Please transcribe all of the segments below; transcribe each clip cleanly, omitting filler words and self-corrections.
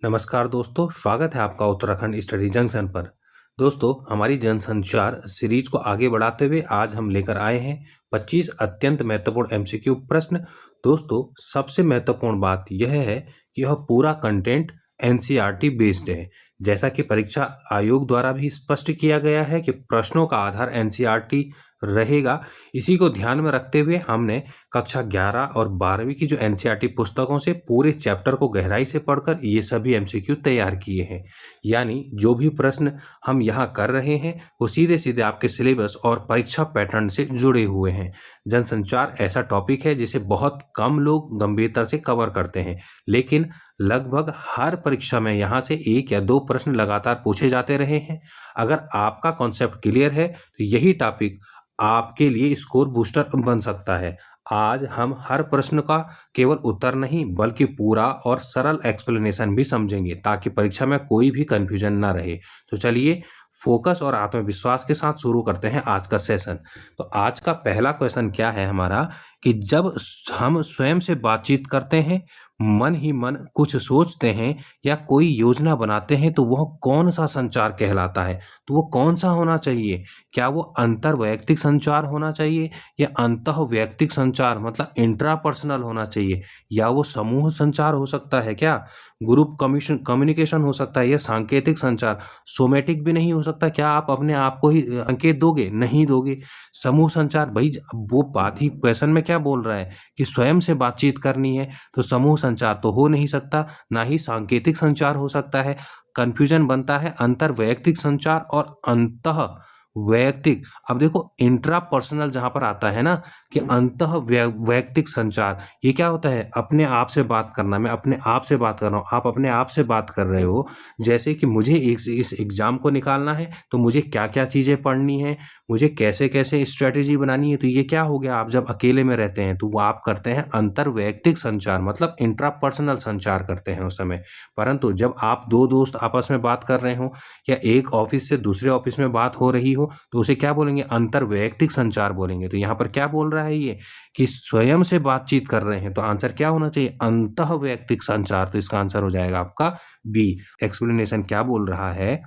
नमस्कार दोस्तों, स्वागत है आपका उत्तराखंड स्टडी जंक्शन पर। दोस्तों, हमारी जनसंचार सीरीज को आगे बढ़ाते हुए आज हम लेकर आए हैं 25 अत्यंत महत्वपूर्ण एमसीक्यू प्रश्न। दोस्तों, सबसे महत्वपूर्ण बात यह है कि यह पूरा कंटेंट एनसीईआरटी बेस्ड है। जैसा कि परीक्षा आयोग द्वारा भी स्पष्ट किया गया है कि प्रश्नों का आधार एनसीईआरटी रहेगा। इसी को ध्यान में रखते हुए हमने कक्षा 11 और 12वीं की जो एनसीईआरटी पुस्तकों से पूरे चैप्टर को गहराई से पढ़कर ये सभी एमसीक्यू तैयार किए हैं। यानी जो भी प्रश्न हम यहाँ कर रहे हैं वो सीधे सीधे आपके सिलेबस और परीक्षा पैटर्न से जुड़े हुए हैं। जनसंचार ऐसा टॉपिक है जिसे बहुत कम लोग गंभीरता से कवर करते हैं, लेकिन लगभग हर परीक्षा में यहाँ से 1 या 2 प्रश्न लगातार पूछे जाते रहे हैं। अगर आपका कॉन्सेप्ट क्लियर है तो यही टॉपिक आपके लिए स्कोर बूस्टर बन सकता है। आज हम हर प्रश्न का केवल उत्तर नहीं बल्कि पूरा और सरल एक्सप्लेनेशन भी समझेंगे ताकि परीक्षा में कोई भी कंफ्यूजन ना रहे। तो चलिए फोकस और आत्मविश्वास के साथ शुरू करते हैं आज का सेशन। तो आज का पहला क्वेश्चन क्या है हमारा कि जब हम स्वयं से बातचीत करते हैं, मन ही मन कुछ सोचते हैं या कोई योजना बनाते हैं तो वह कौन सा संचार कहलाता है? तो वो कौन सा होना चाहिए? क्या वो अंतर्वैयक्तिक संचार होना चाहिए या अंतःवैयक्तिक संचार मतलब इंट्रापर्सनल होना चाहिए, या वो समूह संचार हो सकता है क्या? ग्रुप कम्युनिकेशन हो सकता है या सांकेतिक संचार? सोमेटिक भी नहीं हो सकता? क्या आप अपने आप को ही संकेत दोगे? नहीं दोगे। समूह संचार, भाई वो बात ही क्वेश्चन में क्या बोल रहा है कि स्वयं से बातचीत करनी है, तो समूह संचार तो हो नहीं सकता, ना ही सांकेतिक संचार हो सकता है। कंफ्यूजन बनता है अंतर्वैयक्तिक संचार और अंतः वैयक्तिक। अब देखो इंट्रा पर्सनल जहां पर आता है ना कि अंतः वैयक्तिक संचार, ये क्या होता है? अपने आप से बात करना। मैं अपने आप से बात कर रहा हूँ, आप अपने आप से बात कर रहे हो। जैसे कि मुझे इस एग्जाम को निकालना है तो मुझे क्या क्या चीजें पढ़नी है, मुझे कैसे कैसे स्ट्रेटेजी बनानी है। तो ये क्या हो गया, आप जब अकेले में रहते हैं तो वो आप करते हैं अंतर्वैयक्तिक संचार, मतलब इंट्रा पर्सनल संचार करते हैं उस समय। परंतु जब आप 2 दोस्त आपस में बात कर रहे हो या एक ऑफिस से दूसरे ऑफिस में बात हो रही हो तो उसे क्या बोलेंगे? अंतर्वैयक्तिक संचार बोलेंगे। तो यहाँ पर क्या बोल रहा है ये कि स्वयं से बातचीत कर रहे हैं, तो आंसर क्या होना चाहिए? अंतःवैयक्तिक संचार। तो इसका आंसर हो जाएगा आपका बी। एक्सप्लेनेशन क्या बोल रहा है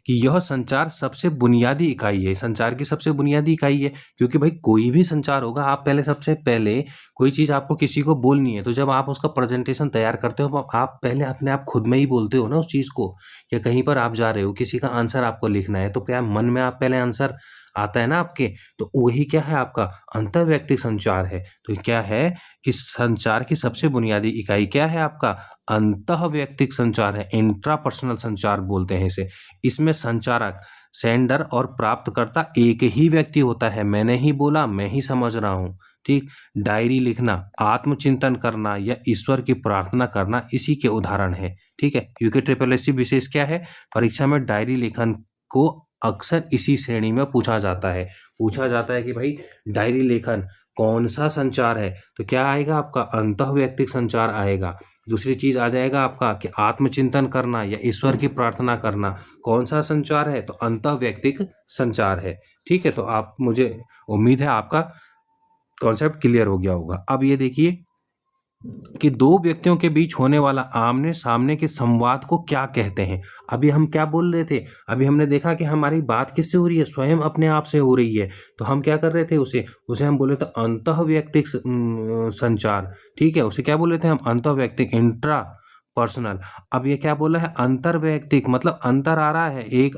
कि यह संचार सबसे बुनियादी इकाई है। संचार की सबसे बुनियादी इकाई है, क्योंकि भाई कोई भी संचार होगा, आप पहले सबसे पहले कोई चीज़ आपको किसी को बोलनी है तो जब आप उसका प्रेजेंटेशन तैयार करते हो आप पहले अपने आप खुद में ही बोलते हो ना उस चीज़ को। या कहीं पर आप जा रहे हो, किसी का आंसर आपको लिखना है, तो क्या मन में आप पहले आंसर आता है ना आपके, तो वही क्या है? आपका अंतर्वैयक्तिक संचार है। तो क्या है कि संचार की सबसे बुनियादी इकाई क्या है? आपका अंतःवैयक्तिक संचार है, इंट्रापर्सनल संचार बोलते हैं इसे। इसमें संचारक, सेंडर और प्राप्तकर्ता एक ही व्यक्ति होता है। मैंने ही बोला, मैं ही समझ रहा हूँ, ठीक। डायरी लिखना, आत्मचिंतन करना या ईश्वर की प्रार्थना करना इसी के उदाहरण है, ठीक है। यूके ट्रिपल एससी विशेष क्या है? परीक्षा में डायरी लेखन को अक्सर इसी श्रेणी में पूछा जाता है। पूछा जाता है कि भाई डायरी लेखन कौन सा संचार है, तो क्या आएगा आपका? अंतःवैयक्तिक संचार आएगा। दूसरी चीज आ जाएगा आपका कि आत्मचिंतन करना या ईश्वर की प्रार्थना करना कौन सा संचार है? तो अंतःवैयक्तिक संचार है, ठीक है। तो आप, मुझे उम्मीद है आपका कॉन्सेप्ट क्लियर हो गया होगा। अब ये देखिए कि 2 व्यक्तियों के बीच होने वाला आमने सामने के संवाद को क्या कहते हैं। अभी हम क्या बोल रहे थे? अभी हमने देखा कि हमारी बात किससे हो रही है? स्वयं अपने आप से हो रही है। तो हम क्या कर रहे थे? उसे हम बोले थे अंतःवैयक्तिक संचार, ठीक है। उसे क्या बोले थे हम? अंतःवैयक्तिक, इंट्रा पर्सनल। अब ये क्या बोला है? अंतर्वैयक्तिक, मतलब अंतर आ रहा है एक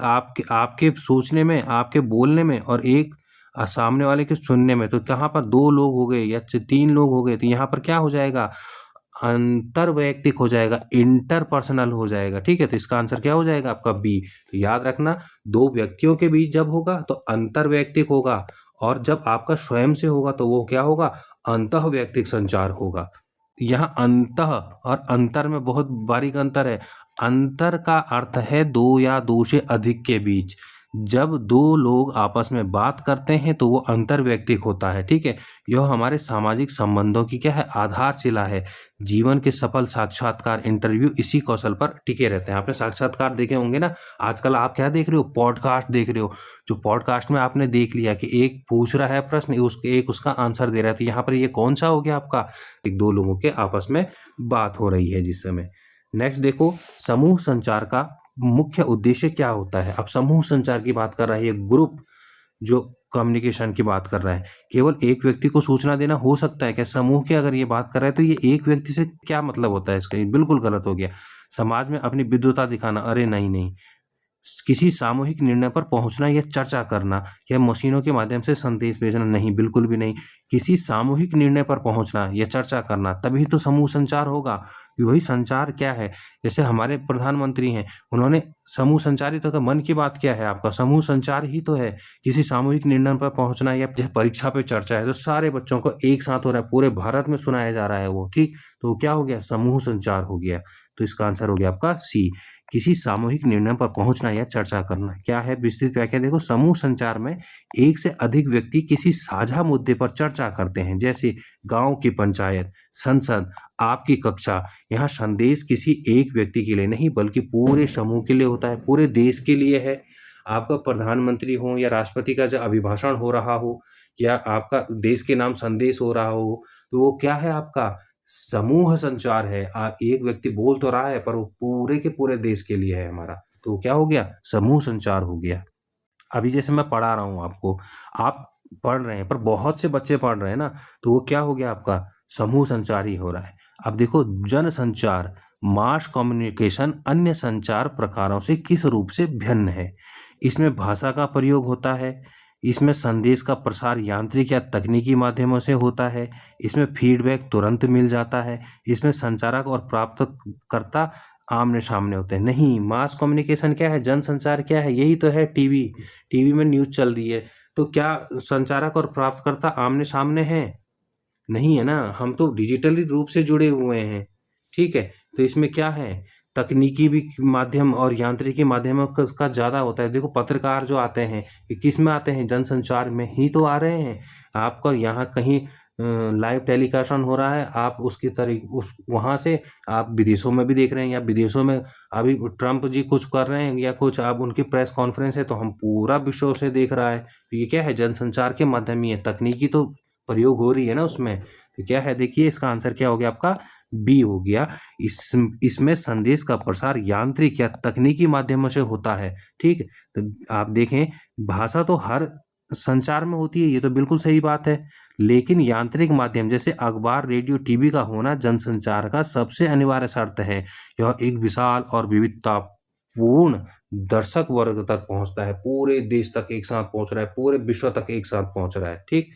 आपके सोचने में, आपके बोलने में, और एक सामने वाले के सुनने में। तो कहाँ पर 2 लोग हो गए या 3 लोग हो गए, तो यहाँ पर क्या हो जाएगा? अंतर्वैयक्तिक हो जाएगा, इंटरपर्सनल हो जाएगा, ठीक है। तो इसका आंसर क्या हो जाएगा आपका? बी। तो याद रखना, 2 व्यक्तियों के बीच जब होगा तो अंतर्वैयक्तिक होगा, और जब आपका स्वयं से होगा तो वो क्या होगा? अंतःवैयक्तिक संचार होगा। यहाँ अंतः और अंतर में बहुत बारीक अंतर है। अंतर का अर्थ है 2 या 2 से अधिक के बीच। जब 2 लोग आपस में बात करते हैं तो वो अंतर्वैयक्तिक होता है, ठीक है। यह हमारे सामाजिक संबंधों की क्या है? आधारशिला है। जीवन के सफल साक्षात्कार, इंटरव्यू इसी कौशल पर टिके रहते हैं। आपने साक्षात्कार देखे होंगे ना। आजकल आप क्या देख रहे हो? पॉडकास्ट देख रहे हो। जो पॉडकास्ट में आपने देख लिया कि एक पूछ रहा है प्रश्न, एक उसका आंसर दे रहा है। तो यहाँ पर ये कौन सा हो गया आपका? 2 लोगों के आपस में बात हो रही है जिस समय। नेक्स्ट देखो, समूह संचार का मुख्य उद्देश्य क्या होता है। अब समूह संचार की बात कर रहा है, ये ग्रुप जो कम्युनिकेशन की बात कर रहा है, केवल एक व्यक्ति को सूचना देना हो सकता है क्या? समूह की अगर ये बात कर रहा है तो ये एक व्यक्ति से क्या मतलब होता है इसका? ये बिल्कुल गलत हो गया। समाज में अपनी विद्वता दिखाना, अरे नहीं नहीं। किसी सामूहिक निर्णय पर पहुंचना या चर्चा करना या मशीनों के माध्यम से संदेश भेजना, नहीं, बिल्कुल भी नहीं। किसी सामूहिक निर्णय पर पहुंचना या चर्चा करना, तभी तो समूह संचार होगा। वही संचार क्या है, जैसे हमारे प्रधानमंत्री हैं, उन्होंने समूह संचारित होकर, मन की बात क्या है आपका, समूह संचार ही तो है। किसी सामूहिक निर्णय पर पहुंचना या जैसे परीक्षा पे चर्चा है तो सारे बच्चों को एक साथ हो रहा है, पूरे भारत में सुनाया जा रहा है वो, ठीक, तो क्या हो गया, समूह संचार हो गया। तो इसका आंसर हो गया आपका सी, किसी सामूहिक निर्णय पर पहुंचना या चर्चा करना। क्या है विस्तृत व्याख्या देखो, समूह संचार में एक से अधिक व्यक्ति किसी साझा मुद्दे पर चर्चा करते हैं, जैसे गांव की पंचायत, संसद, आपकी कक्षा। यहाँ संदेश किसी एक व्यक्ति के लिए नहीं बल्कि पूरे समूह के लिए होता है, पूरे देश के लिए है। आपका प्रधानमंत्री हो या राष्ट्रपति का जब अभिभाषण हो रहा हो या आपका देश के नाम संदेश हो रहा हो, तो वो क्या है, आपका समूह संचार है। एक व्यक्ति बोल तो रहा है पर वो पूरे के पूरे देश के लिए है हमारा, तो क्या हो गया, समूह संचार हो गया। अभी जैसे मैं पढ़ा रहा हूँ आपको, आप पढ़ रहे हैं पर बहुत से बच्चे पढ़ रहे हैं ना, तो वो क्या हो गया, आपका समूह संचार ही हो रहा है। अब देखो, जन संचार, मास कम्युनिकेशन अन्य संचार प्रकारों से किस रूप से भिन्न है। इसमें भाषा का प्रयोग होता है, इसमें संदेश का प्रसार यांत्रिक या तकनीकी माध्यमों से होता है, इसमें फीडबैक तुरंत मिल जाता है, इसमें संचारक और प्राप्तकर्ता आमने सामने होते हैं। नहीं, मास कम्युनिकेशन क्या है, जनसंचार क्या है, यही तो है। टीवी में न्यूज़ चल रही है, तो क्या संचारक और प्राप्तकर्ता आमने सामने हैं? नहीं है ना, हम तो डिजिटली रूप से जुड़े हुए हैं, ठीक है। तो इसमें क्या है, तकनीकी भी माध्यम और यांत्रिकी माध्यमों का ज़्यादा होता है। देखो, पत्रकार जो आते हैं ये किस में आते हैं, जनसंचार में ही तो आ रहे हैं। आपका यहाँ कहीं लाइव टेलीकास्ट हो रहा है, आप उसकी उस वहाँ से आप विदेशों में भी देख रहे हैं, या विदेशों में अभी ट्रंप जी कुछ कर रहे हैं या कुछ, आप उनकी प्रेस कॉन्फ्रेंस है तो हम पूरा विश्व से देख रहा है। तो ये क्या है, जनसंचार के माध्यम ही है, तकनीकी तो प्रयोग हो रही है ना उसमें। तो क्या है, देखिए इसका आंसर क्या हो गया आपका, बी हो गया। इसमें संदेश का प्रसार यांत्रिक या तकनीकी माध्यमों से होता है, ठीक। तो आप देखें, भाषा तो हर संचार में होती है, ये तो बिल्कुल सही बात है, लेकिन यांत्रिक माध्यम जैसे अखबार, रेडियो, टीवी का होना जनसंचार का सबसे अनिवार्य शर्त है। यह एक विशाल और विविधतापूर्ण दर्शक वर्ग तक पहुंचता है, पूरे देश तक एक साथ पहुंच रहा है, पूरे विश्व तक एक साथ पहुंच रहा है, ठीक।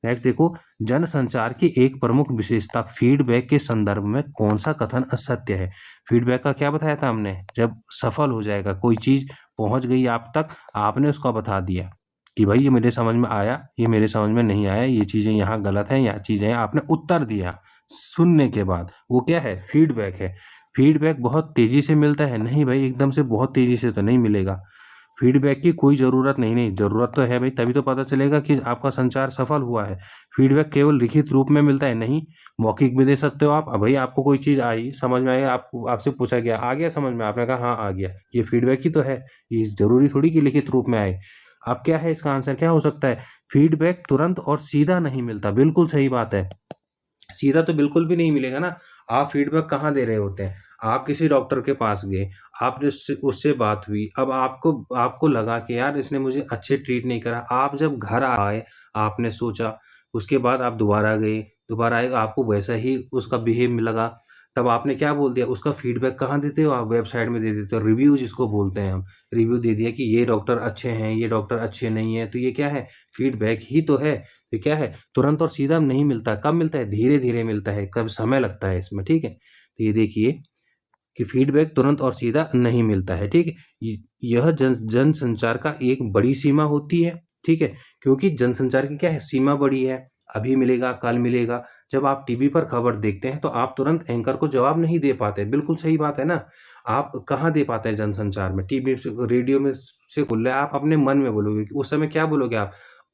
नेक्स्ट देखो, जनसंचार की एक प्रमुख विशेषता फीडबैक के संदर्भ में कौन सा कथन असत्य है। फीडबैक का क्या बताया था हमने, जब सफल हो जाएगा कोई चीज, पहुंच गई आप तक, आपने उसका बता दिया कि भाई ये मेरे समझ में आया, ये मेरे समझ में नहीं आया, ये चीजें यहाँ गलत हैं, यहाँ चीजें, आपने उत्तर दिया सुनने के बाद, वो क्या है, फीडबैक है। फीडबैक बहुत तेजी से मिलता है, नहीं भाई, एकदम से बहुत तेजी से तो नहीं मिलेगा। फीडबैक की कोई ज़रूरत नहीं, ज़रूरत तो है भाई, तभी तो पता चलेगा कि आपका संचार सफल हुआ है। फीडबैक केवल लिखित रूप में मिलता है, नहीं, मौखिक भी दे सकते हो आप। अब भाई आपको कोई चीज़ आई, समझ में आई, आपसे पूछा गया, आ गया समझ में, आपने कहा हाँ आ गया, ये फीडबैक ही तो है। ये ज़रूरी थोड़ी कि लिखित रूप में आए। अब क्या है, इसका आंसर क्या हो सकता है, फीडबैक तुरंत और सीधा नहीं मिलता, बिल्कुल सही बात है। सीधा तो बिल्कुल भी नहीं मिलेगा ना। आप फीडबैक कहाँ दे रहे होते हैं, आप किसी डॉक्टर के पास गए, आपने उससे बात हुई, अब आपको आपको लगा कि यार इसने मुझे अच्छे ट्रीट नहीं करा। आप जब घर आए, आपने सोचा, उसके बाद आप दोबारा गए, दोबारा आए, आपको वैसा ही उसका बिहेव लगा, तब आपने क्या बोल दिया, उसका फीडबैक कहाँ देते हो आप, वेबसाइट में दे देते हो, रिव्यू जिसको बोलते हैं हम, रिव्यू दे दिया कि ये डॉक्टर अच्छे हैं, ये डॉक्टर अच्छे नहीं है। तो ये क्या है, फीडबैक ही तो है। ये क्या है, तुरंत और सीधा नहीं मिलता, कब मिलता है, धीरे धीरे मिलता है, कब समय लगता है इसमें, ठीक है। तो ये देखिए कि फीडबैक तुरंत और सीधा नहीं मिलता है, ठीक है। यह जन संचार का एक बड़ी सीमा होती है, ठीक है, क्योंकि जनसंचार की क्या है, सीमा बड़ी है, अभी मिलेगा, कल मिलेगा। जब आप टीवी पर खबर देखते हैं तो आप तुरंत एंकर को जवाब नहीं दे पाते, बिल्कुल सही बात है ना। आप कहाँ दे पाते हैं जनसंचार में, टीवी से, रेडियो में से खुल रहा है, आप अपने मन में बोलोगे, उस समय क्या बोलोगे आप,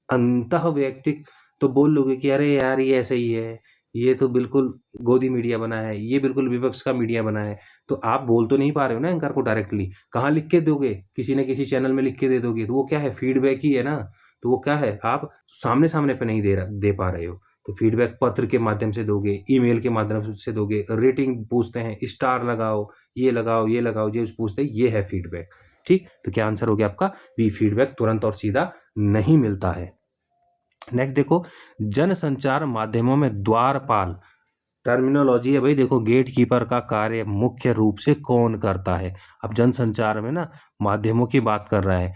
अंतः वैयक्तिक तो बोल लोगे कि अरे यार ये ऐसे ही है, ये तो बिल्कुल गोदी मीडिया बना है, ये बिल्कुल विपक्ष का मीडिया बना है। तो आप बोल तो नहीं पा रहे हो ना एंकर को डायरेक्टली, कहाँ लिख के दोगे, किसी न किसी चैनल में लिख के दे दोगे, तो वो क्या है, फीडबैक ही है ना। तो वो क्या है, आप सामने सामने पे नहीं दे पा रहे हो। तो फीडबैक पत्र के माध्यम से दोगे, ईमेल के माध्यम से दोगे, रेटिंग पूछते हैं, स्टार लगाओ, ये लगाओ, ये लगाओ, ये पूछते हैं, ये है फीडबैक। ठीक, तो क्या आंसर हो गया आपका बी, फीडबैक तुरंत और सीधा नहीं मिलता है। नेक्स्ट देखो, जन संचार माध्यमों में द्वारपाल, टर्मिनोलॉजी है भाई, देखो गेट कीपर का कार्य मुख्य रूप से कौन करता है। अब जनसंचार में ना माध्यमों की बात कर रहा है,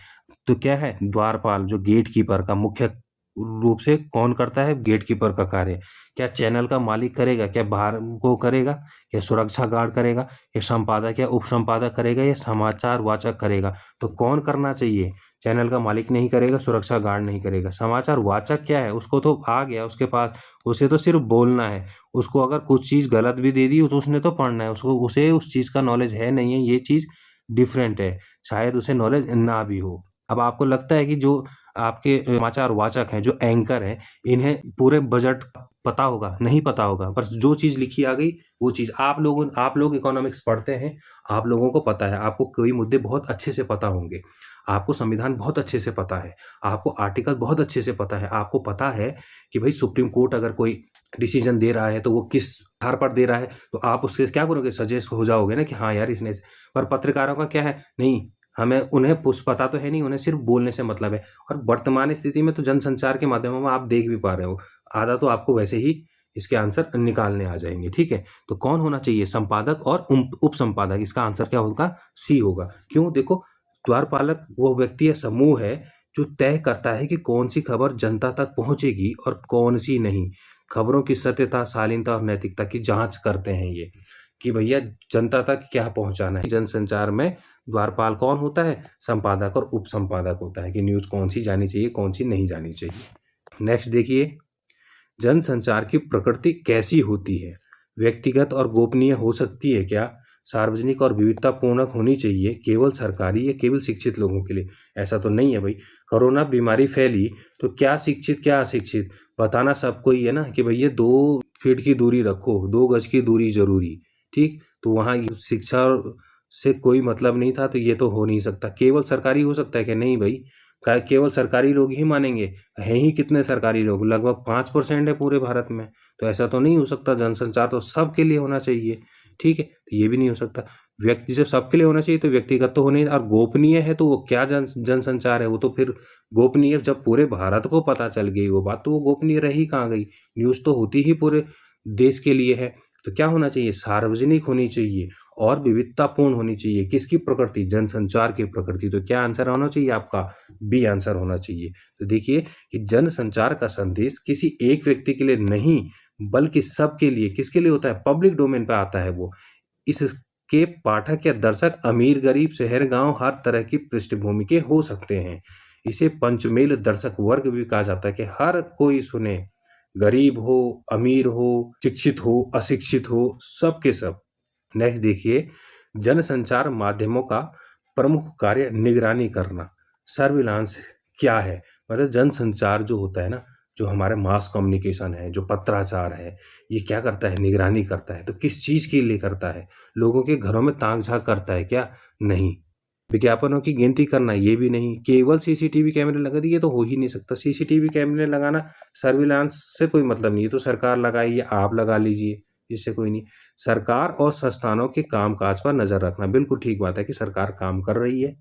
तो क्या है, द्वारपाल जो गेट कीपर का मुख्य रूप से कौन करता है, गेट कीपर का कार्य। क्या चैनल का मालिक करेगा, क्या बाहर को करेगा, या सुरक्षा गार्ड करेगा, या संपादक या उप संपादक करेगा, या समाचार वाचक करेगा। तो कौन करना चाहिए, चैनल का मालिक नहीं करेगा, सुरक्षा गार्ड नहीं करेगा। समाचार वाचक क्या है, उसको तो आ गया उसके पास, उसे तो सिर्फ बोलना है। उसको अगर कुछ चीज़ गलत भी दे दी तो उसने तो पढ़ना है, उसको उसे उस चीज़ का नॉलेज है नहीं है, ये चीज़ डिफरेंट है, शायद उसे नॉलेज ना भी हो। अब आपको लगता है कि जो आपके समाचार वाचक हैं, जो एंकर हैं, इन्हें पूरे बजट पता होगा, नहीं पता होगा, बस जो चीज़ लिखी आ गई वो चीज़। आप लोग इकोनॉमिक्स पढ़ते हैं, आप लोगों को पता है, आपको कोई मुद्दे बहुत अच्छे से पता होंगे, आपको संविधान बहुत अच्छे से पता है, आपको आर्टिकल बहुत अच्छे से पता है, आपको पता है कि भाई सुप्रीम कोर्ट अगर कोई डिसीजन दे रहा है तो वो किस आधार पर दे रहा है, तो आप उसके क्या करोगे, सजेस्ट हो जाओगे ना कि हाँ यार इसने। पर पत्रकारों का क्या है, नहीं, हमें उन्हें कुछ पता तो है नहीं, उन्हें सिर्फ बोलने से मतलब है। और वर्तमान स्थिति में तो जनसंचार के माध्यमों में आप देख भी पा रहे हो, आधा तो आपको वैसे ही इसके आंसर निकालने आ जाएंगे। ठीक है, तो कौन होना चाहिए, संपादक और उप संपादक। इसका आंसर क्या होगा, सी होगा। क्यों, देखो द्वारपालक वो व्यक्ति या समूह है जो तय करता है कि कौन सी खबर जनता तक पहुंचेगी और कौन सी नहीं। खबरों की सत्यता, शालीनता और नैतिकता की जांच करते हैं ये, कि भैया जनता तक क्या पहुंचाना है। जनसंचार में द्वारपाल कौन होता है, संपादक और उप संपादक होता है, कि न्यूज कौन सी जानी चाहिए, कौन सी नहीं जानी चाहिए। नेक्स्ट देखिए, जनसंचार की प्रकृति कैसी होती है, व्यक्तिगत और गोपनीय हो सकती है क्या, सार्वजनिक और विविधतापूर्ण होनी चाहिए, केवल सरकारी या केवल शिक्षित लोगों के लिए। ऐसा तो नहीं है भाई, कोरोना बीमारी फैली तो क्या शिक्षित क्या अशिक्षित, बताना सबको ही है ना कि भैया 2 फीट की दूरी रखो, 2 गज की दूरी जरूरी। ठीक, तो वहाँ शिक्षा से कोई मतलब नहीं था, तो ये तो हो नहीं सकता। केवल सरकारी हो सकता है कि नहीं भाई, केवल सरकारी लोग ही मानेंगे, हैं ही कितने सरकारी लोग, लगभग 5% है पूरे भारत में, तो ऐसा तो नहीं हो सकता। जनसंचार तो सबके लिए होना चाहिए। ठीक है, तो ये भी नहीं हो सकता। व्यक्ति जब सबके लिए होना चाहिए तो व्यक्तिगत तो होने, और गोपनीय है तो वो क्या जनसंचार है, वो तो फिर गोपनीय, जब पूरे भारत को पता चल गई वो बात, तो वो गोपनीय रही कहाँ गई। न्यूज़ तो होती ही पूरे देश के लिए है। तो क्या होना चाहिए, सार्वजनिक होनी चाहिए और विविधतापूर्ण होनी चाहिए। किसकी प्रकृति, जनसंचार की प्रकृति। तो क्या आंसर होना चाहिए आपका, बी आंसर होना चाहिए। तो देखिए कि जनसंचार का संदेश किसी एक व्यक्ति के लिए नहीं बल्कि सबके लिए, किसके लिए होता है, पब्लिक डोमेन पे आता है वो। इसके पाठक या दर्शक अमीर गरीब शहर गांव हर तरह की पृष्ठभूमि के हो सकते हैं। इसे पंचमेल दर्शक वर्ग भी कहा जाता है, कि हर कोई सुने, गरीब हो, अमीर हो, शिक्षित हो, अशिक्षित हो, सब के सब। नेक्स्ट देखिए, जनसंचार माध्यमों का प्रमुख कार्य निगरानी करना, सर्विलांस क्या है। मतलब जनसंचार जो होता है ना, जो हमारे मास कम्युनिकेशन है, जो पत्राचार है, ये क्या करता है, निगरानी करता है। तो किस चीज़ के लिए करता है, लोगों के घरों में ताक झांक करता है क्या, नहीं। विज्ञापनों की गिनती करना, ये भी नहीं। केवल सीसीटीवी कैमरे लगा दिए, तो हो ही नहीं सकता। सीसीटीवी कैमरे लगाना सर्विलांस से कोई मतलब नहीं है, तो सरकार लगाई या आप लगा लीजिए, इससे कोई नहीं। सरकार और संस्थानों के कामकाज पर नजर रखना, बिल्कुल ठीक बात है कि सरकार काम कर रही है,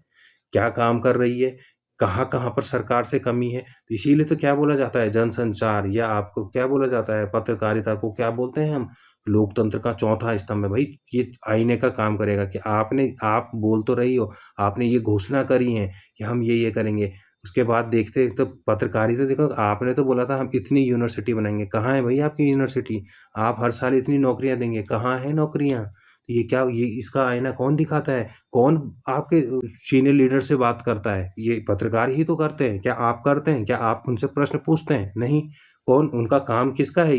क्या काम कर रही है, कहाँ कहाँ पर सरकार से कमी है। तो इसीलिए तो क्या बोला जाता है, जनसंचार, या आपको क्या बोला जाता है, पत्रकारिता को क्या बोलते हैं हम, लोकतंत्र का चौथा स्तंभ है भाई। ये आईने का काम करेगा कि आप बोल तो रही हो, आपने ये घोषणा करी है कि हम ये करेंगे, उसके बाद देखते तो पत्रकारिता, देखो आपने तो बोला था हम इतनी यूनिवर्सिटी बनाएंगे, कहाँ है भाई आपकी यूनिवर्सिटी, आप हर साल इतनी नौकरियां देंगे, कहाँ है नौकरियां। ये इसका आईना कौन दिखाता है, कौन आपके सीनियर लीडर से बात करता है, ये पत्रकार ही तो करते हैं। क्या आप करते हैं, क्या आप उनसे प्रश्न पूछते हैं, नहीं। कौन, उनका काम किसका है,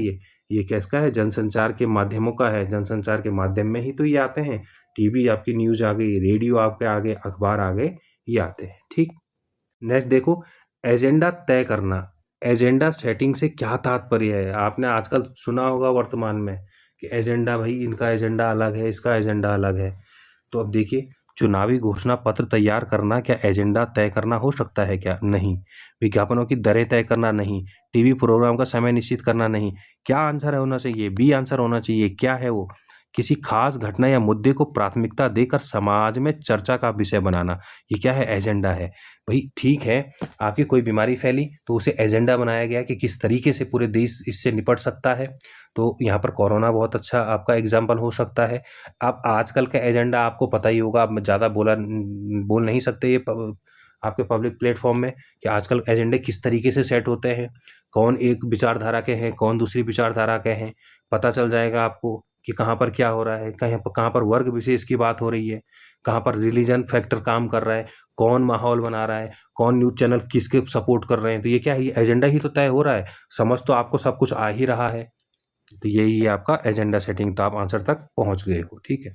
ये किसका है, जनसंचार के माध्यमों का है। जनसंचार के माध्यम में ही तो ये आते हैं, टीवी आपकी न्यूज आ गई, रेडियो आपके आ गए, अखबार आ गए, ये आते हैं। ठीक, नेक्स्ट देखो, एजेंडा तय करना, एजेंडा सेटिंग से क्या तात्पर्य है। आपने आजकल सुना होगा वर्तमान में कि एजेंडा, भाई इनका एजेंडा अलग है, इसका एजेंडा अलग है। तो अब देखिए, चुनावी घोषणा पत्र तैयार करना क्या एजेंडा तय करना हो सकता है क्या? नहीं। विज्ञापनों की दरें तय करना? नहीं। टीवी प्रोग्राम का समय निश्चित करना? नहीं। क्या आंसर होना चाहिए? बी आंसर होना चाहिए। क्या है वो? किसी खास घटना या मुद्दे को प्राथमिकता देकर समाज में चर्चा का विषय बनाना। ये क्या है? एजेंडा है। भाई ठीक है, आपकी कोई बीमारी फैली तो उसे एजेंडा बनाया गया कि किस तरीके से पूरे देश इससे निपट सकता है। तो यहाँ पर कोरोना बहुत अच्छा आपका एग्जाम्पल हो सकता है। अब आजकल का एजेंडा आपको पता ही होगा, अब ज़्यादा बोल नहीं सकते ये आपके पब्लिक प्लेटफॉर्म में कि आजकल एजेंडे किस तरीके से सेट होते हैं, कौन एक विचारधारा के हैं, कौन दूसरी विचारधारा के हैं, पता चल जाएगा आपको कि कहाँ पर क्या हो रहा है, कहाँ पर वर्ग विशेष की बात हो रही है, कहाँ पर रिलीजन फैक्टर काम कर रहा है, कौन माहौल बना रहा है, कौन न्यूज़ चैनल किसके सपोर्ट कर रहे हैं। तो ये क्या है? ये एजेंडा ही तो तय हो रहा है। समझ तो आपको सब कुछ आ ही रहा है। तो यही है आपका एजेंडा सेटिंग। तो आप आंसर तक पहुंच गए हो। ठीक है,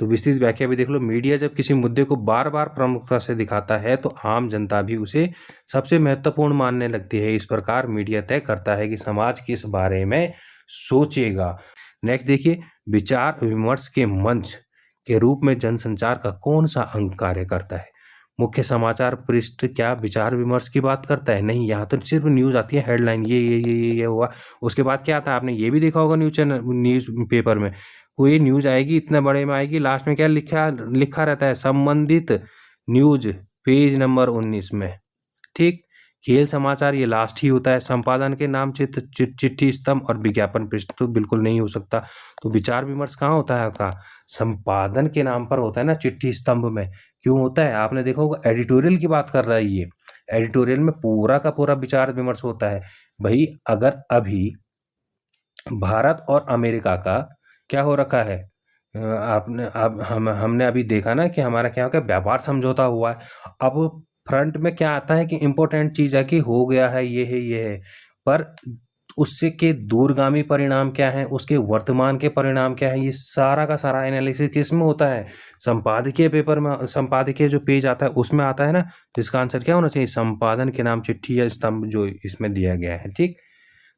तो विस्तृत व्याख्या भी देख लो। मीडिया जब किसी मुद्दे को बार बार प्रमुखता से दिखाता है तो आम जनता भी उसे सबसे महत्वपूर्ण मानने लगती है। इस प्रकार मीडिया तय करता है कि समाज किस बारे में सोचेगा। नेक्स्ट देखिए, विचार विमर्श के मंच के रूप में जनसंचार का कौन सा अंग कार्य करता है? मुख्य समाचार पृष्ठ क्या विचार विमर्श की बात करता है? नहीं, यहाँ तो सिर्फ न्यूज़ आती है, हेडलाइन ये हुआ। उसके बाद क्या आता है? आपने ये भी देखा होगा न्यूज़ पेपर में कोई न्यूज़ आएगी, इतने बड़े में आएगी, लास्ट में क्या लिखा रहता है? संबंधित न्यूज़ पेज नंबर 19 में। ठीक, खेल समाचार ये लास्ट ही होता है। संपादन के नाम चिट्ठी स्तंभ और विज्ञापन पृष्ठ तो बिल्कुल नहीं हो सकता। तो विचार विमर्श कहाँ होता है आपका? संपादन के नाम पर होता है ना, चिट्ठी स्तंभ में। क्यों होता है? आपने देखा होगा, एडिटोरियल की बात कर रहा है ये। एडिटोरियल में पूरा का पूरा विचार विमर्श होता है। भाई अगर अभी भारत और अमेरिका का क्या हो रखा है, आपने अब हमने अभी देखा ना कि हमारा क्या होगा, व्यापार समझौता हुआ है। अब फ्रंट में क्या आता है कि इम्पोर्टेंट चीज़ है कि हो गया है, ये है ये है, पर उससे के दूरगामी परिणाम क्या है, उसके वर्तमान के परिणाम क्या है, ये सारा का सारा एनालिसिस किस में होता है? संपादकीय पेपर में, संपादकीय जो पेज आता है उसमें आता है ना। तो इसका आंसर क्या होना चाहिए? संपादन के नाम चिट्ठी या स्तंभ जो इसमें दिया गया है। ठीक,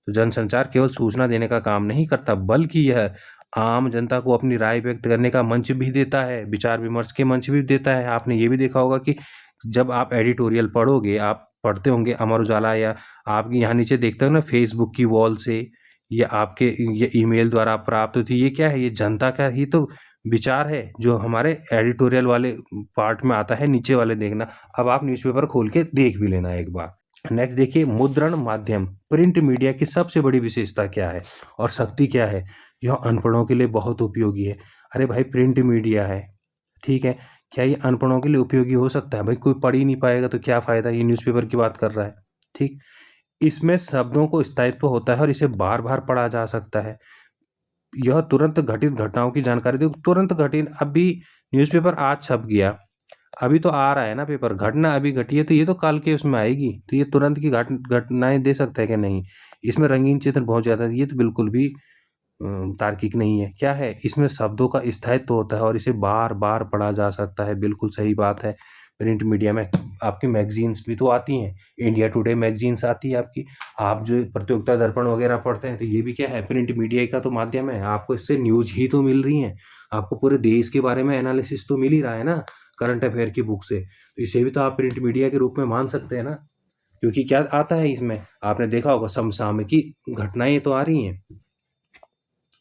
तो जनसंचार केवल सूचना देने का काम नहीं करता, बल्कि यह आम जनता को अपनी राय व्यक्त करने का मंच भी देता है, विचार विमर्श के मंच भी देता है। आपने ये भी देखा होगा कि जब आप एडिटोरियल पढ़ोगे, आप पढ़ते होंगे अमर उजाला, या आप यहाँ नीचे देखते हो ना फेसबुक की वॉल से, या आपके ये ईमेल द्वारा प्राप्त होती है, ये क्या है? ये जनता का ही तो विचार है जो हमारे एडिटोरियल वाले पार्ट में आता है। नीचे वाले देखना, अब आप न्यूज़पेपर खोल के देख भी लेना एक बार। नेक्स्ट देखिए, मुद्रण माध्यम प्रिंट मीडिया की सबसे बड़ी विशेषता क्या है और शक्ति क्या है? यह अनपढ़ों के लिए बहुत उपयोगी है। अरे भाई, प्रिंट मीडिया है, ठीक है, क्या ये अनपढ़ों के लिए उपयोगी हो सकता है? भाई कोई पढ़ ही नहीं पाएगा तो क्या फ़ायदा? ये न्यूज़पेपर की बात कर रहा है। ठीक, इसमें शब्दों को स्थायित्व होता है और इसे बार बार पढ़ा जा सकता है। यह तुरंत घटित घटनाओं की जानकारी दे, तुरंत घटित। अभी न्यूज़पेपर आज छप गया, अभी तो आ रहा है ना पेपर, घटना अभी घटी है तो ये तो कल के उसमें आएगी, तो ये तुरंत की घटनाएं दे सकता है कि नहीं? इसमें रंगीन चित्र बहुत ज़्यादा, ये तो बिल्कुल भी तार्किक नहीं है। क्या है? इसमें शब्दों का स्थायित्व होता है और इसे बार बार पढ़ा जा सकता है। बिल्कुल सही बात है। प्रिंट मीडिया में आपकी मैगजीन्स भी तो आती हैं, इंडिया टुडे मैगजीन्स आती है आपकी। आप जो प्रतियोगिता दर्पण वगैरह पढ़ते हैं तो ये भी क्या है? प्रिंट मीडिया का तो माध्यम है। आपको इससे न्यूज़ ही तो मिल रही है, आपको पूरे देश के बारे में एनालिसिस तो मिल ही रहा है ना करंट अफेयर की बुक से। तो इसे भी तो आप प्रिंट मीडिया के रूप में मान सकते हैं ना, क्योंकि क्या आता है इसमें? आपने देखा होगा समसामयिक घटनाएं तो आ रही हैं,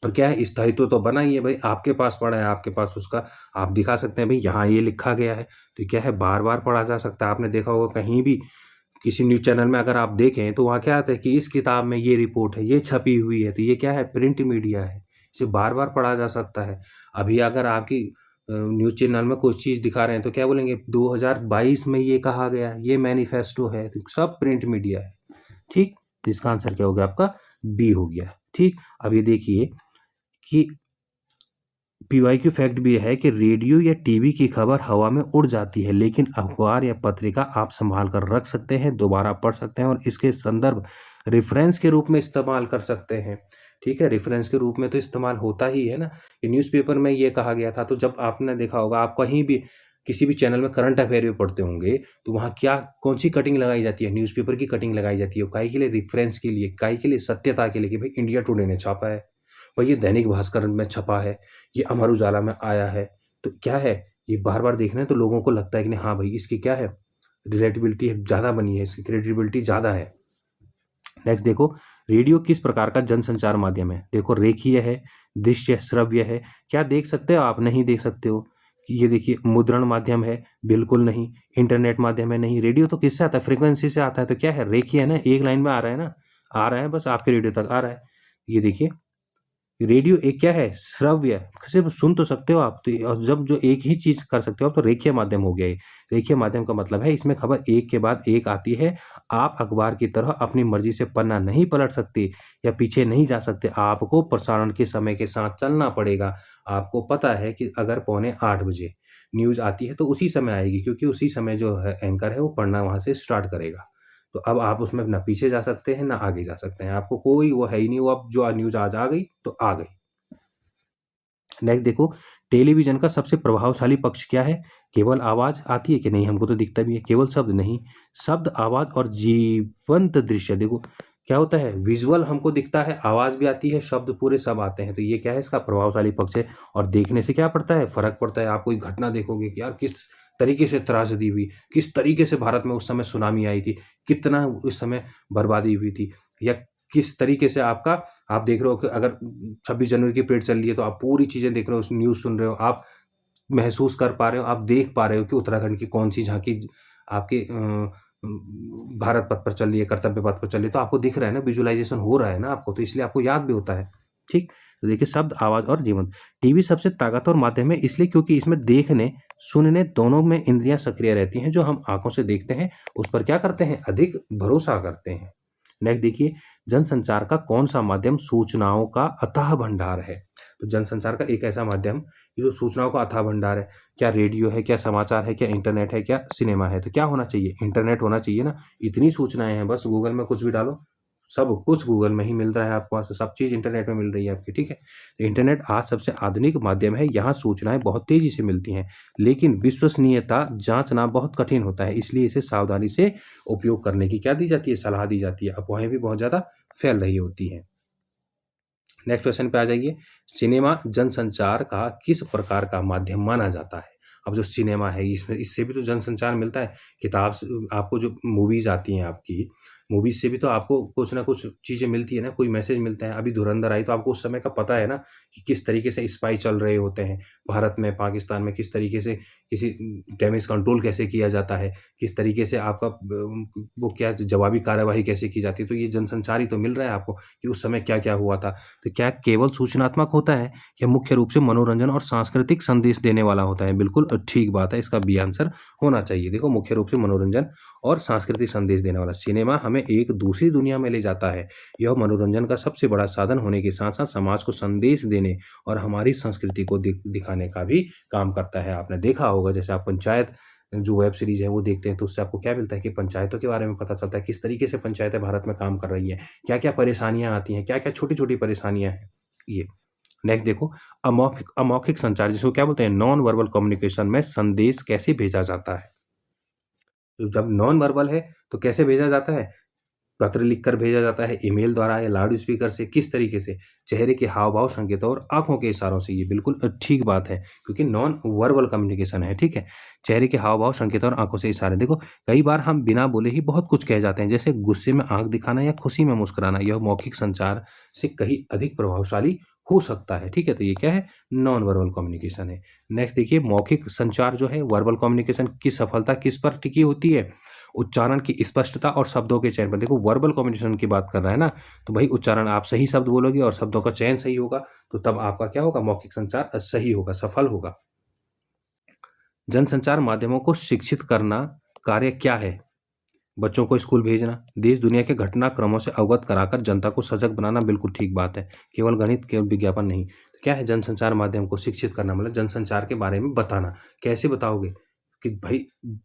और क्या है? स्थायित्व तो बना ही है। भाई आपके पास पढ़ा है, आपके पास उसका आप दिखा सकते हैं, भाई यहाँ ये लिखा गया है, तो क्या है? बार बार पढ़ा जा सकता है। आपने देखा होगा कहीं भी किसी न्यूज़ चैनल में अगर आप देखें तो वहाँ क्या आता है कि इस किताब में ये रिपोर्ट है, ये छपी हुई है, तो ये क्या है? प्रिंट मीडिया है, इसे बार बार पढ़ा जा सकता है। अभी अगर आपकी न्यूज़ चैनल में कुछ चीज़ दिखा रहे हैं तो क्या बोलेंगे? 2022 में ये कहा गया, ये मैनिफेस्टो है, तो सब प्रिंट मीडिया है। ठीक, तो इसका आंसर क्या हो गया आपका? बी हो गया। ठीक, अब ये देखिए कि पीवाईक्यू फैक्ट भी है कि रेडियो या टीवी की खबर हवा में उड़ जाती है, लेकिन अखबार या पत्रिका आप संभाल कर रख सकते हैं, दोबारा पढ़ सकते हैं और इसके संदर्भ रेफरेंस के रूप में इस्तेमाल कर सकते हैं। ठीक है, रेफरेंस के रूप में तो इस्तेमाल होता ही है ना कि न्यूज़पेपर में ये कहा गया था। तो जब आपने देखा होगा, आप कहीं भी किसी भी चैनल में करंट अफेयर भी पढ़ते होंगे तो वहाँ क्या कौन सी कटिंग लगाई जाती है? न्यूज़पेपर की कटिंग लगाई जाती है। काहे के लिए? रेफरेंस के लिए। काहे के लिए? सत्यता के लिए कि भाई इंडिया टुडे ने छापा है, भाई ये दैनिक भास्कर में छपा है, ये अमर उजाला में आया है, तो क्या है? ये बार बार देख रहे हैं तो लोगों को लगता है कि नहीं हाँ भाई इसकी क्या है, रिलेटेबिलिटी ज़्यादा बनी है, इसकी क्रेडिबिलिटी ज़्यादा है। नेक्स्ट देखो, रेडियो किस प्रकार का जनसंचार माध्यम है? देखो, रेखीय है, दृश्य श्रव्य है। क्या देख सकते हो आप? नहीं देख सकते हो। ये देखिए, मुद्रण माध्यम है? बिल्कुल नहीं। इंटरनेट माध्यम है? नहीं। रेडियो तो किससे आता है? फ्रीक्वेंसी से आता है। तो क्या है? रेखीय है ना, एक लाइन में आ रहा है ना, आ रहा है, बस आपके रेडियो तक आ रहा है। ये देखिए, रेडियो एक क्या है? श्रव्य, सिर्फ सुन तो सकते हो आप। तो और जब जो एक ही चीज कर सकते हो आप, तो रेखीय माध्यम हो गया ये। रेखीय माध्यम का मतलब है इसमें खबर एक के बाद एक आती है। आप अखबार की तरह अपनी मर्जी से पन्ना नहीं पलट सकते या पीछे नहीं जा सकते। आपको प्रसारण के समय के साथ चलना पड़ेगा। आपको पता है कि अगर 7:45 न्यूज आती है तो उसी समय आएगी, क्योंकि उसी समय जो है एंकर है वो पढ़ना वहां से स्टार्ट करेगा। तो अब आप उसमें ना पीछे जा सकते हैं ना आगे जा सकते हैं। आपको कोई वो है ही नहीं, वो अब जो न्यूज आज आ गई तो आ गई। नेक्स्ट देखो, टेलीविजन का सबसे प्रभावशाली पक्ष क्या है? केवल आवाज आती है कि नहीं? हमको तो दिखता भी है। केवल शब्द नहीं, शब्द, आवाज और जीवंत दृश्य। देखो क्या होता है, विजुअल हमको दिखता है, आवाज भी आती है, शब्द पूरे सब आते हैं। तो ये क्या है? इसका प्रभावशाली पक्ष है। और देखने से क्या पड़ता है? फर्क पड़ता है। आप कोई घटना देखोगे कि यार किस तरीके से त्रासदी हुई, किस तरीके से भारत में उस समय सुनामी आई थी, कितना उस समय बर्बादी हुई थी, या किस तरीके से आपका, आप देख रहे हो कि अगर 26 जनवरी की परेड चल रही है तो आप पूरी चीजें देख रहे हो, न्यूज सुन रहे हो, आप महसूस कर पा रहे हो, आप देख पा रहे हो कि उत्तराखंड की कौन सी झांकी आपके भारत पथ पर चल रही है, कर्तव्य पथ पर चल रही है। तो आपको दिख रहा है ना, विजुअलाइजेशन हो रहा है ना आपको, तो इसलिए आपको याद भी होता है। ठीक, तो देखिए, शब्द, आवाज और जीवंत। टीवी सबसे ताकतवर माध्यम है इसलिए क्योंकि इसमें देखने सुनने दोनों में इंद्रियां सक्रिय रहती हैं। जो हम आंखों से देखते हैं उस पर क्या करते हैं? अधिक भरोसा करते हैं। नेक्स्ट देखिए, जनसंचार का कौन सा माध्यम सूचनाओं का अथाह भंडार है? तो जनसंचार का एक ऐसा माध्यम ये जो सूचनाओं का अथाह भंडार है। क्या रेडियो है, क्या समाचार है, क्या इंटरनेट है, क्या सिनेमा है? तो क्या होना चाहिए? इंटरनेट होना चाहिए ना। इतनी सूचनाएं हैं, बस गूगल में कुछ भी डालो, सब कुछ गूगल में ही मिल रहा है आपको, सब चीज इंटरनेट में मिल रही है आपकी। ठीक है, तो इंटरनेट आज सबसे आधुनिक माध्यम है। यहाँ सूचनाएं बहुत तेजी से मिलती हैं, लेकिन विश्वसनीयता जांचना बहुत कठिन होता है, इसलिए इसे सावधानी से उपयोग करने की क्या दी जाती है? सलाह दी जाती है। अफवाहें भी बहुत ज्यादा फैल रही होती हैं। नेक्स्ट क्वेश्चन पे आ जाइए, सिनेमा जनसंचार का किस प्रकार का माध्यम माना जाता है? अब जो सिनेमा है इसमें, इससे भी तो जनसंचार मिलता है। किताब से आपको जो मूवीज आती हैं, आपकी मूवीज से भी तो आपको कुछ ना कुछ चीजें मिलती है ना, कोई मैसेज मिलता है। अभी धुरंधर आई तो आपको उस समय का पता है ना कि किस तरीके से स्पाई चल रहे होते हैं भारत में, पाकिस्तान में, किस तरीके से किसी डैमेज कंट्रोल कैसे किया जाता है, किस तरीके से आपका वो क्या जवाबी कार्यवाही कैसे की जाती है। तो ये जनसंचार ही तो मिल रहा है आपको कि उस समय क्या क्या हुआ था। तो क्या केवल सूचनात्मक होता है या मुख्य रूप से मनोरंजन और सांस्कृतिक संदेश देने वाला होता है? बिल्कुल ठीक बात है, इसका बी आंसर होना चाहिए। देखो, मुख्य रूप से मनोरंजन और सांस्कृतिक संदेश देने वाला। सिनेमा हमें एक दूसरी दुनिया में ले जाता है। यह मनोरंजन का सबसे बड़ा साधन होने के साथ साथ समाज को संदेश देने और हमारी संस्कृति को दिखाने का भी काम करता है। आपने देखा होगा, जैसे आप पंचायत जो वेब सीरीज है वो देखते हैं तो उससे आपको क्या मिलता है कि पंचायतों के बारे में पता चलता है, किस तरीके से पंचायतें भारत में काम कर रही हैं, क्या क्या परेशानियां आती हैं, क्या क्या छोटी छोटी परेशानियां हैं ये। नेक्स्ट देखो, अमौखिक अमौखिक संचार, जिसको क्या बोलते हैं? नॉन वर्बल कम्युनिकेशन में संदेश कैसे भेजा जाता है? तो जब नॉन वर्बल है तो कैसे भेजा जाता है? पत्र लिखकर भेजा जाता है, ईमेल द्वारा या लाउड स्पीकर से, किस तरीके से? चेहरे के हाव भाव, संकेतों और आंखों के इशारों से। ये बिल्कुल ठीक बात है, क्योंकि नॉन वर्बल कम्युनिकेशन है। ठीक है, चेहरे के हाव भाव, संकेतों और आंखों से इशारे। देखो, कई बार हम बिना बोले ही बहुत कुछ कह जाते हैं, जैसे गुस्से में आंख दिखाना या खुशी में मुस्कुराना। यह मौखिक संचार से कहीं अधिक प्रभावशाली हो सकता है। ठीक है, तो ये क्या है? नॉन वर्बल कम्युनिकेशन है। नेक्स्ट देखिए, मौखिक संचार जो है, वर्बल कम्युनिकेशन की सफलता किस पर टिकी होती है? उच्चारण की स्पष्टता और शब्दों के चयन पर। देखो, वर्बल कम्युनिकेशन की बात कर रहा है ना, तो भाई उच्चारण, आप सही शब्द बोलोगे और शब्दों का चयन सही होगा, तो तब आपका क्या होगा? मौखिक संचार सही होगा, सफल होगा। जनसंचार माध्यमों को शिक्षित करना कार्य क्या है? बच्चों को स्कूल भेजना, देश दुनिया के घटनाक्रमों से अवगत कराकर जनता को सजग बनाना। बिल्कुल ठीक बात है, केवल गणित, केवल विज्ञापन नहीं। तो क्या है? जनसंचार माध्यम को शिक्षित करना मतलब जनसंचार के बारे में बताना। कैसे बताओगे? कि भाई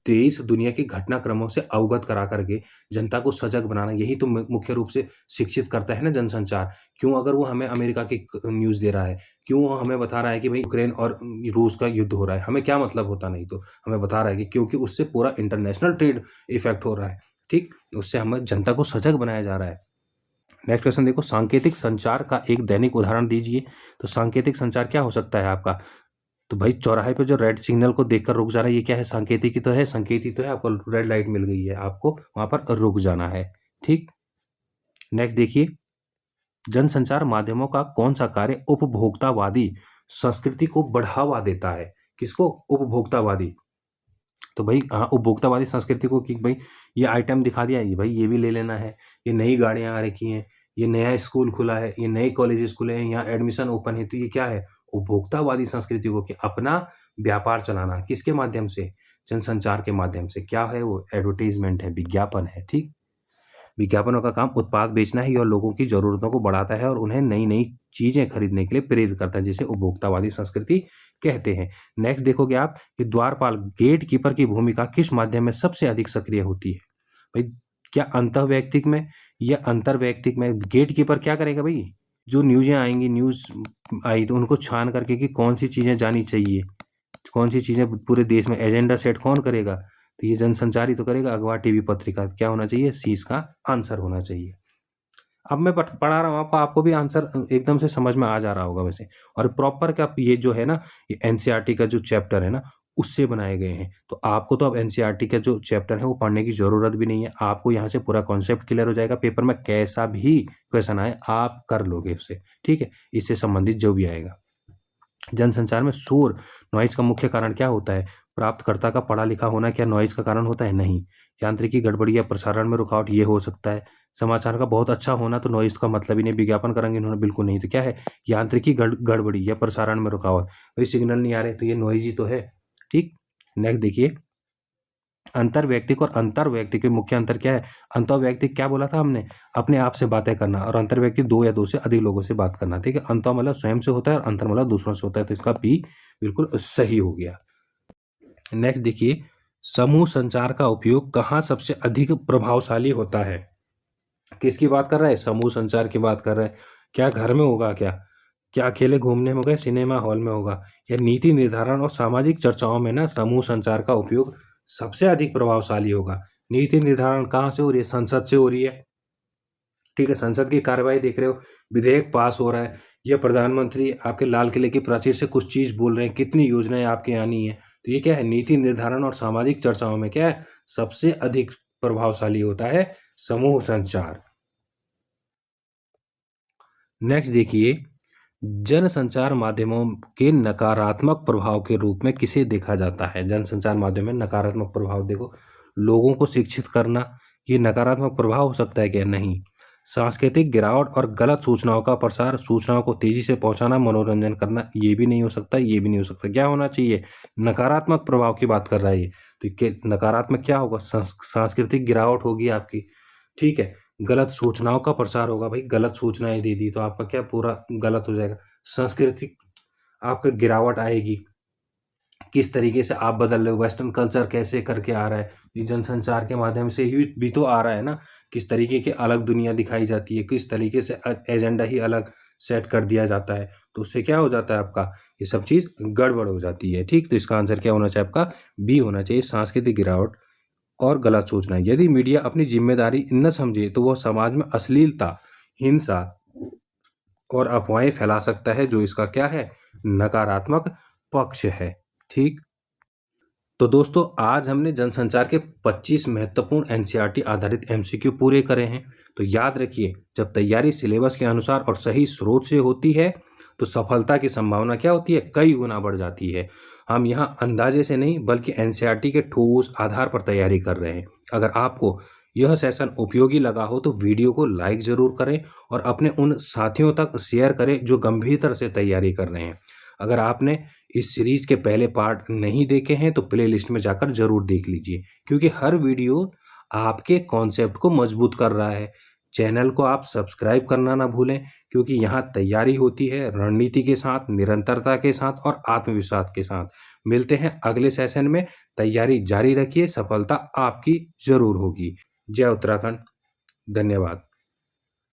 देश दुनिया के घटनाक्रमों से अवगत करा करके जनता को सजग बनाना, यही तो मुख्य रूप से शिक्षित करता है ना जनसंचार। क्यों? अगर वो हमें अमेरिका की न्यूज़ दे रहा है, क्यों वो हमें बता रहा है कि भाई यूक्रेन और रूस का युद्ध हो रहा है, हमें क्या मतलब होता? नहीं तो हमें बता रहा है कि क्योंकि उससे पूरा इंटरनेशनल ट्रेड इफेक्ट हो रहा है। ठीक, उससे हमें जनता को सजग बनाया जा रहा है। नेक्स्ट क्वेश्चन देखो, सांकेतिक संचार का एक दैनिक उदाहरण दीजिए। तो सांकेतिक संचार क्या हो सकता है आपका? तो भाई चौराहे पे जो रेड सिग्नल को देखकर रुक जाना, ये क्या है? संकेतिक ही तो है, संकेत ही तो है। आपको रेड लाइट मिल गई है, आपको वहां पर रुक जाना है। ठीक, नेक्स्ट देखिए, जनसंचार माध्यमों का कौन सा कार्य उपभोक्तावादी संस्कृति को बढ़ावा देता है? किसको? उपभोक्तावादी। तो भाई हाँ, उपभोक्तावादी संस्कृति को कि भाई ये आइटम दिखा दिया, ये भाई ये भी ले लेना है, ये नई गाड़ियां आ रखी हैं, ये नया स्कूल खुला है, ये नए कॉलेजेस खुले हैं, यहाँ एडमिशन ओपन है। तो ये क्या है? उपभोक्तावादी संस्कृति को कि अपना व्यापार चलाना। किसके माध्यम से? जनसंचार के माध्यम से। क्या है वो? एडवर्टीजमेंट है, विज्ञापन है। ठीक, विज्ञापनों का काम उत्पाद बेचना है और लोगों की जरूरतों को बढ़ाता है और उन्हें नई नई चीजें खरीदने के लिए प्रेरित करता है, जिसे उपभोक्तावादी संस्कृति कहते हैं। नेक्स्ट देखोगे आप कि द्वारपाल गेट कीपर की भूमिका किस माध्यम में सबसे अधिक सक्रिय होती है? भाई क्या अंतःवैयक्तिक में या अंतर्वैयक्तिक में? गेट कीपर क्या करेगा भाई? जो न्यूज़ें आएंगी, न्यूज़ आई तो उनको छान करके कि कौन सी चीज़ें जानी चाहिए, कौन सी चीज़ें पूरे देश में, एजेंडा सेट कौन करेगा? तो ये जनसंचार ही तो करेगा। अखबार, टीवी, पत्रिका। क्या होना चाहिए? सी इसका आंसर होना चाहिए। अब मैं पढ़ा रहा हूँ आपको भी आंसर एकदम से समझ में आ जा रहा होगा वैसे। और प्रॉपर का ये जो है ना, ये एनसीईआरटी का जो चैप्टर है ना, उससे बनाए गए हैं। तो आपको तो अब एनसीईआरटी का जो चैप्टर है वो पढ़ने की जरूरत भी नहीं है। आपको यहाँ से पूरा कॉन्सेप्ट क्लियर हो जाएगा। पेपर में कैसा भी क्वेश्चन आए आप कर लोगे उससे। ठीक है, इससे संबंधित जो भी आएगा। जनसंचार में शोर, नॉइज का मुख्य कारण क्या होता है? प्राप्तकर्ता का पढ़ा लिखा होना क्या नॉइज का कारण होता है? नहीं। यांत्रिकी गड़बड़ी या प्रसारण में रुकावट, ये हो सकता है। समाचार का बहुत अच्छा होना तो नॉइज का मतलब ही नहीं। विज्ञापन करेंगे इन्होंने, बिल्कुल नहीं। तो क्या है? यांत्रिकी गड़बड़ी या प्रसारण में रुकावट। भाई सिग्नल नहीं आ रहे तो ये नॉइज ही तो है। ठीक, नेक्स्ट देखिए, अंतर्वैयक्तिक और अंतर्वैयक्तिक के मुख्य अंतर क्या है? अंतर्वैयक्तिक क्या बोला था हमने? अपने आप से बातें करना। और अंतर्वैयक्तिक दो या दो से अधिक लोगों से बात करना। ठीक है, अंतर मतलब स्वयं से होता है और अंतर मतलब दूसरों से होता है। तो इसका बी बिल्कुल सही हो गया। नेक्स्ट देखिए, समूह संचार का उपयोग कहाँ सबसे अधिक प्रभावशाली होता है? किसकी बात कर रहा है? समूह संचार की बात कर रहा है। क्या घर में होगा? क्या अकेले घूमने में होगा? सिनेमा हॉल में होगा? या नीति निर्धारण और सामाजिक चर्चाओं में ना समूह संचार का उपयोग सबसे अधिक प्रभावशाली होगा। नीति निर्धारण कहाँ से हो रही है? संसद से हो रही है। ठीक है, संसद की कार्यवाही देख रहे हो, विधेयक पास हो रहा है, या प्रधानमंत्री आपके लाल किले की प्राचीर से कुछ चीज बोल रहे हैं, कितनी योजनाएं आपके आनी है। तो ये क्या है? नीति निर्धारण और सामाजिक चर्चाओं में क्या है? सबसे अधिक प्रभावशाली होता है समूह संचार। नेक्स्ट देखिए, जनसंचार माध्यमों के नकारात्मक प्रभाव के रूप में किसे देखा जाता है? जनसंचार माध्यम में नकारात्मक प्रभाव देखो, लोगों को शिक्षित करना, ये नकारात्मक प्रभाव हो सकता है क्या? नहीं। सांस्कृतिक गिरावट और गलत सूचनाओं का प्रसार, सूचनाओं को तेजी से पहुंचाना, मनोरंजन करना, ये भी नहीं हो सकता, ये भी नहीं हो सकता। क्या होना चाहिए? नकारात्मक प्रभाव की बात कर रहा है ये। तो नकारात्मक क्या होगा? सांस्कृतिक गिरावट होगी आपकी। ठीक है, गलत सूचनाओं का प्रसार होगा। भाई गलत सूचनाएं दे दी तो आपका क्या पूरा गलत हो जाएगा। सांस्कृतिक आपका गिरावट आएगी, किस तरीके से आप बदल रहे हो, वेस्टर्न कल्चर कैसे करके आ रहा है, ये जनसंचार के माध्यम से ही भी तो आ रहा है ना। किस तरीके की अलग दुनिया दिखाई जाती है, किस तरीके से एजेंडा ही अलग सेट कर दिया जाता है, तो उससे क्या हो जाता है आपका, ये सब चीज गड़बड़ हो जाती है। ठीक, तो इसका आंसर क्या होना चाहिए आपका? बी होना चाहिए, सांस्कृतिक गिरावट और गलत सूचना। यदि मीडिया अपनी जिम्मेदारी न समझे तो वह समाज में अश्लीलता, हिंसा और अफवाहें फैला सकता है, जो इसका क्या है? नकारात्मक पक्ष है। ठीक, तो दोस्तों आज हमने जनसंचार के 25 महत्वपूर्ण एनसीईआरटी आधारित एमसीक्यू पूरे करे हैं। तो याद रखिए, जब तैयारी सिलेबस के अनुसार और सही स्रोत से होती है तो सफलता की संभावना क्या होती है? कई गुना बढ़ जाती है। हम यहाँ अंदाजे से नहीं बल्कि एनसीईआरटी के ठोस आधार पर तैयारी कर रहे हैं। अगर आपको यह सेशन उपयोगी लगा हो तो वीडियो को लाइक जरूर करें और अपने उन साथियों तक शेयर करें जो गंभीरता से तैयारी कर रहे हैं। अगर आपने इस सीरीज के पहले पार्ट नहीं देखे हैं तो प्लेलिस्ट में जाकर जरूर देख लीजिए, क्योंकि हर वीडियो आपके कॉन्सेप्ट को मजबूत कर रहा है। चैनल को आप सब्सक्राइब करना ना भूलें, क्योंकि यहाँ तैयारी होती है रणनीति के साथ, निरंतरता के साथ और आत्मविश्वास के साथ। मिलते हैं अगले सेशन में। तैयारी जारी रखिए, सफलता आपकी जरूर होगी। जय उत्तराखंड। धन्यवाद।